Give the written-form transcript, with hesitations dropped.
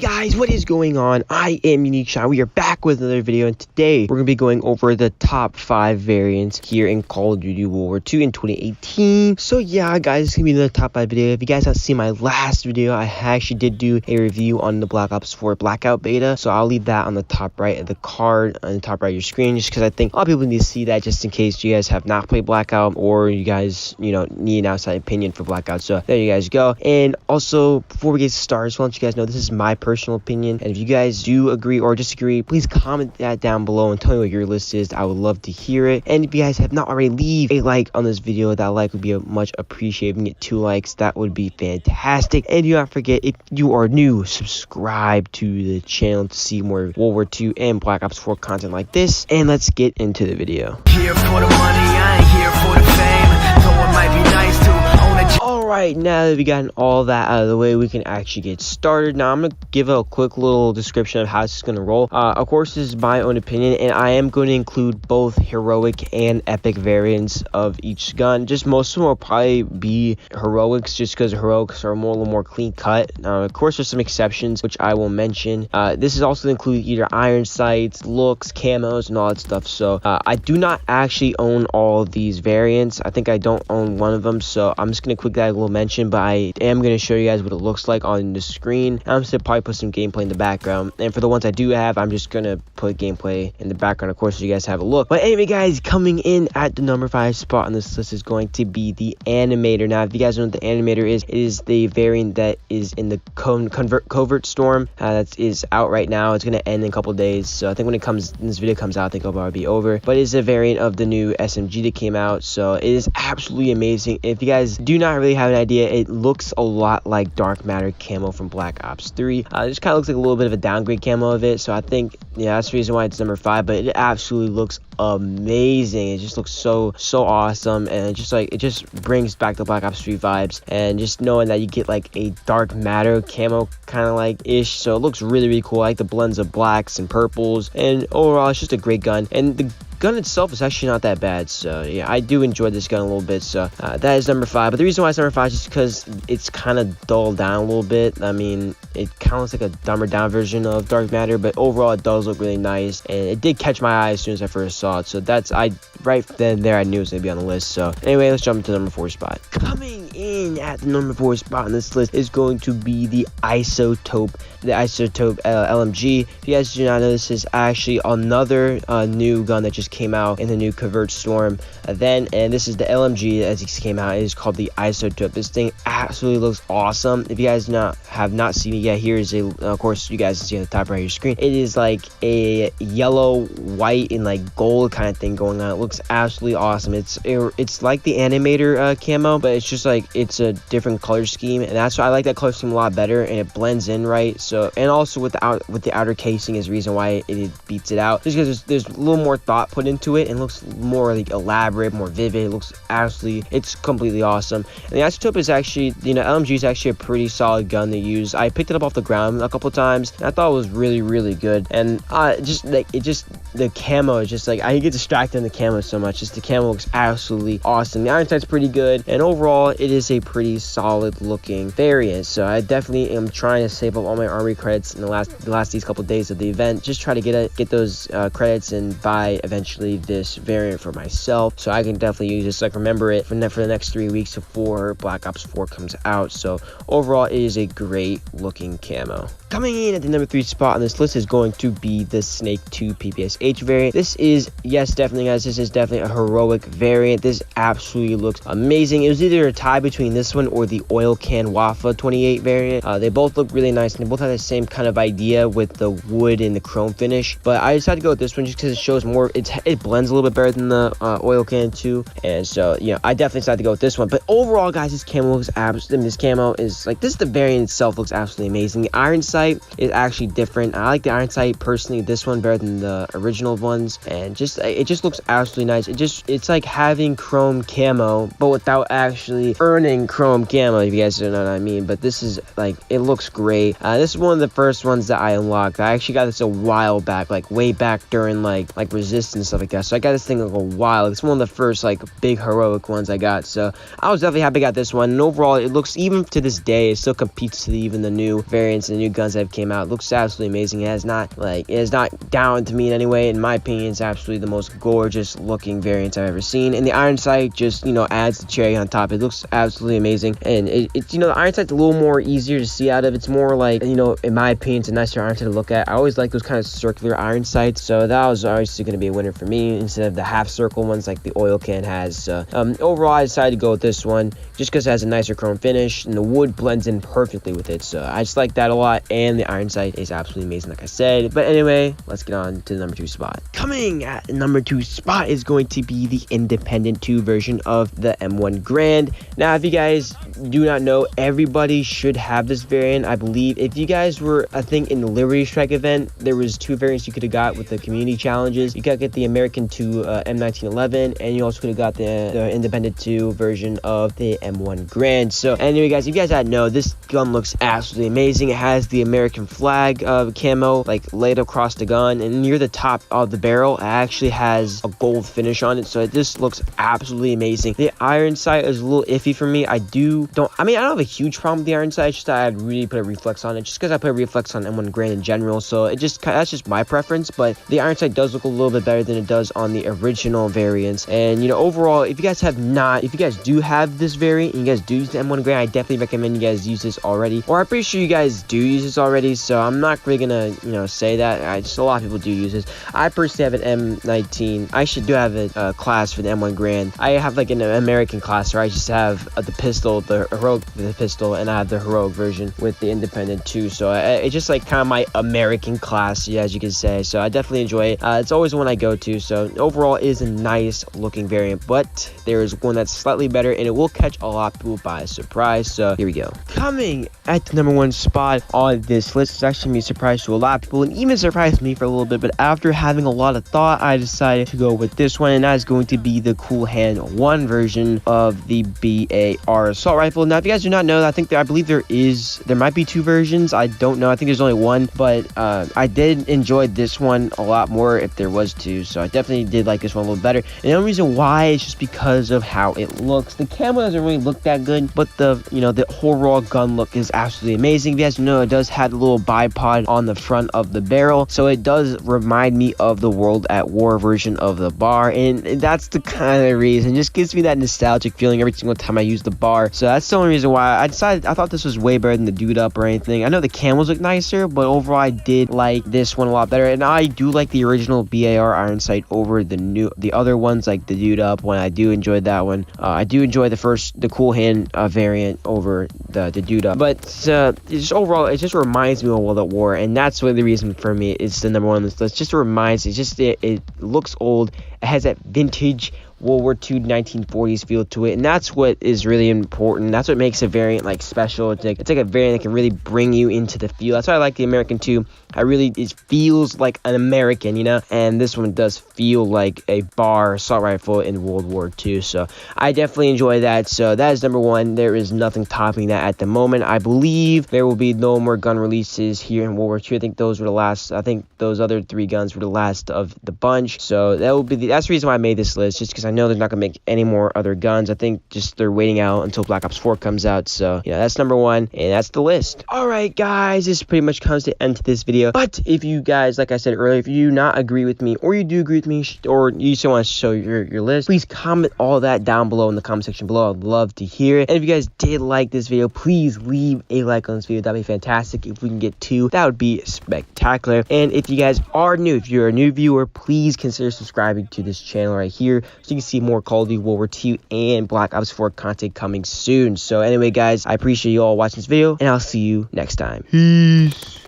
Guys, what is going on? I am UniqueShot. We are back with another video, and today we're going to be going over the top 5 variants here in Call of Duty World War II in 2018. So yeah, guys, it's going to be the top 5 video. If you guys have seen my last video, I actually did do a review on the Black Ops 4 Blackout beta, so I'll leave that on the top right of the card, on the top right of your screen, just because I think a lot of people need to see that, just in case you guys have not played Blackout, or you guys, need an outside opinion for Blackout. So there you guys go. And also, before we get started, I just want to let you guys know this is my personal opinion, and if you guys do agree or disagree, please comment that down below and tell me what your list is. I would love to hear it. And if you guys have not already, leave a like on this video. That like would be much appreciated. If we can get 2 likes, that would be fantastic. And do not forget, if you are new, subscribe to the channel to see more World War II and Black Ops 4 content like this. And let's get into the video. Here for the money, I ain't here for the fame. Though it might be nice to own a Alright, now that we've gotten all that out of the way, we can actually get started. Now, I'm going to give a quick little description of how this is going to roll. Of course, this is my own opinion, and I am going to include both heroic and epic variants of each gun. Just most of them will probably be heroics, just because heroics are a little more clean cut. Of course, there's some exceptions, which I will mention. This is also include either iron sights, looks, camos, and all that stuff. So, I do not actually own all of these variants. I think I don't own one of them, so I'm just going to quick that a little mention, but I am going to show you guys what it looks like on the screen. I'm just going to probably put some gameplay in the background, and for the ones I do have, I'm just going to put gameplay in the background, of course, so you guys have a look. But anyway, guys, coming in at the number 5 spot on this list is going to be the Animator. Now, if you guys know what the Animator is, it is the variant that is in the Covert Storm that is out right now. It's going to end in a couple days, so I think when this video comes out, I think it'll probably be over. But it is a variant of the new SMG that came out, so it is absolutely amazing. If you guys do not really have an idea, it looks a lot like Dark Matter camo from Black Ops 3. It just kind of looks like a little bit of a downgrade camo of it, so I think, yeah, that's the reason why it's number 5. But it absolutely looks amazing. It just looks so awesome, and it just brings back the Black Ops 3 vibes, and just knowing that you get like a Dark Matter camo kind of like ish, so it looks really cool. I like the blends of blacks and purples, and overall it's just a great gun, and the gun itself is actually not that bad. So yeah, I do enjoy this gun a little bit. So that is number 5. But the reason why it's number 5 is just because it's kind of dulled down a little bit. I mean, it kind of looks like a dumber down version of Dark Matter, but overall it does look really nice, and it did catch my eye as soon as I first saw it. So right then there, I knew it was gonna be on the list. So anyway, let's jump into the number 4 spot. Coming in at the number 4 spot on this list is going to be the Isotope LMG. If you guys do not know, this is actually another new gun that just came out in the new Covert Storm and this is the LMG as it came out. It is called the Isotope. This thing absolutely looks awesome. If you guys have not seen it yet, here is of course you guys can see on the top right of your screen. It is like a yellow, white, and like gold kind of thing going on. It looks absolutely awesome. It's like the Animator camo, but it's just like it's a different color scheme, and that's why I like that color scheme a lot better, and it blends in right. So, and also with the outer casing is the reason why it beats it out, just because there's a little more thought put into it, and looks more like elaborate, more vivid. It looks it's completely awesome. And the Isotope is actually, LMG is actually a pretty solid gun to use. I picked it up off the ground a couple times, and I thought it was really good. And the camo is just like, I get distracted in the camo so much. Just the camo looks absolutely awesome. The iron sight's pretty good, and overall it is a pretty solid looking variant. So I definitely am trying to save up all my armory credits in the last these couple days of the event, just try to get those credits and buy eventually this variant for myself, so I can definitely use this, like, remember it for the next 3 weeks before Black Ops 4 comes out. So overall, it is a great looking camo. Coming in at the number 3 spot on this list is going to be the Snake 2 PPSH variant. This is, yes, definitely, guys, this is definitely a heroic variant. This absolutely looks amazing. It was either a tie between this one or the Oil Can Wafa 28 variant. They both look really nice, and they both have the same kind of idea with the wood and the chrome finish, but I decided to go with this one just because it shows more, it blends a little bit better than the Oil Can 2, and so, I definitely decided to go with this one. But overall, guys, this camo looks this camo is like, the variant itself looks absolutely amazing. The iron sight is actually different. I like the iron sight personally, this one better than the original ones, and it just looks absolutely nice. It's like having chrome camo, but without actually earning American chrome camo, if you guys don't know what I mean. But this is like, it looks great. This is one of the first ones that I unlocked. I actually got this a while back, like way back during like Resist and stuff like that. So I got this thing like a while. It's one of the first like big heroic ones I got. So I was definitely happy I got this one. And overall, it looks, even to this day, it still competes to even the new variants and the new guns that have came out. It looks absolutely amazing. It is not down to me in any way. In my opinion, it's absolutely the most gorgeous looking variant I've ever seen. And the iron sight just, adds the cherry on top. It looks absolutely amazing. And it's the iron sight's a little more easier to see out of. It's more like, in my opinion, it's a nicer iron sight to look at. I always like those kind of circular iron sights. So that was obviously going to be a winner for me instead of the half circle ones like the oil can has. So overall, I decided to go with this one just because it has a nicer chrome finish and the wood blends in perfectly with it. So I just like that a lot. And the iron sight is absolutely amazing, like I said. But anyway, let's get on to the number 2 spot. Coming at the number 2 spot is going to be the Independent 2 version of the M1 Grand. Now, if you guys do not know, everybody should have this variant. I believe if you guys were, I think, in the Liberty Strike event, there was 2 variants you could have got with the community challenges. You could get the American 2 M1911, and you also could have got the Independent 2 version of the M1 Grand. So anyway, guys, if you guys didn't know, this gun looks absolutely amazing. It has the American flag camo like laid across the gun, and near the top of the barrel, it actually has a gold finish on it. So this looks absolutely amazing. The iron sight is a little iffy for me. I don't have a huge problem with the iron sight. It's just that I'd really put a reflex on it, just because I put a reflex on M1 Grand in general. So that's just my preference. But the iron sight does look a little bit better than it does on the original variants. And overall, if you guys do have this variant and you guys do use the M1 Grand, I definitely recommend you guys use this already. Or I'm pretty sure you guys do use this already. So I'm not really gonna say that. Just a lot of people do use this. I personally have an M19. I should do have a class for the M1 Grand. I have like an American class where I just have the pistol, the heroic pistol, and I have the heroic version with the Independent 2. So it's just like kind of my American class, yeah, as you can say. So I definitely enjoy it. It's always one I go to. So overall, it is a nice looking variant, but there is one that's slightly better, and it will catch a lot of people by surprise. So here we go. Coming at the number 1 spot on this list, it's actually going to be a surprise to a lot of people, and even surprised me for a little bit. But after having a lot of thought, I decided to go with this one, and that is going to be the Cool Hand 1 version of the BAR assault rifle. Now, if you guys do not know, I believe there might be 2 versions. I don't know. I think there's only one, but I did enjoy this one a lot more if there was 2. So I definitely did like this one a little better. And the only reason why is just because of how it looks. The camo doesn't really look that good, but the whole raw gun look is absolutely amazing. If you guys know, it does have a little bipod on the front of the barrel, so it does remind me of the World at War version of the bar, and that's the kind of reason. It just gives me that nostalgic feeling every single time I use the bar. So that's the only reason why I thought this was way better than the Dude Up or anything. I know the camos look nicer, but overall I did like this one a lot better, and I do like the original BAR iron sight over the other ones like the Dude Up one. I do enjoy that one. I do enjoy the Cool Hand variant over the Dude Up, but just overall it just reminds me of World at War, and that's what the reason for me it's the number 1 on this list. Just reminds it looks old. It has that vintage World War II 1940s feel to it, and that's what is really important. That's what makes a variant like special. It's like a variant that can really bring you into the feel. That's why I like the American 2. It feels like an American, and this one does feel like a BAR assault rifle in World War II. So I definitely enjoy that. So that is number 1. There is nothing topping that at the moment. I believe there will be no more gun releases here in World War II. I think those were the last. I think those other 3 guns were the last of the bunch. So that's the reason why I made this list, just because I know they're not gonna make any more other guns. I think just they're waiting out until Black Ops 4 comes out. So that's number 1, and that's the list. All right, guys, this pretty much comes to the end to this video. But if you guys, like I said earlier, if you do not agree with me, or you do agree with me, or you still want to show your list, please comment all that down below in the comment section below. I'd love to hear it. And if you guys did like this video, please leave a like on this video. That'd be fantastic. If we can get 2, that would be spectacular. And if you guys are new, if you're a new viewer, please consider subscribing to this channel right here so you can see more Call of Duty World War II and Black Ops 4 content coming soon. So anyway, guys, I appreciate you all watching this video, and I'll see you next time. Peace.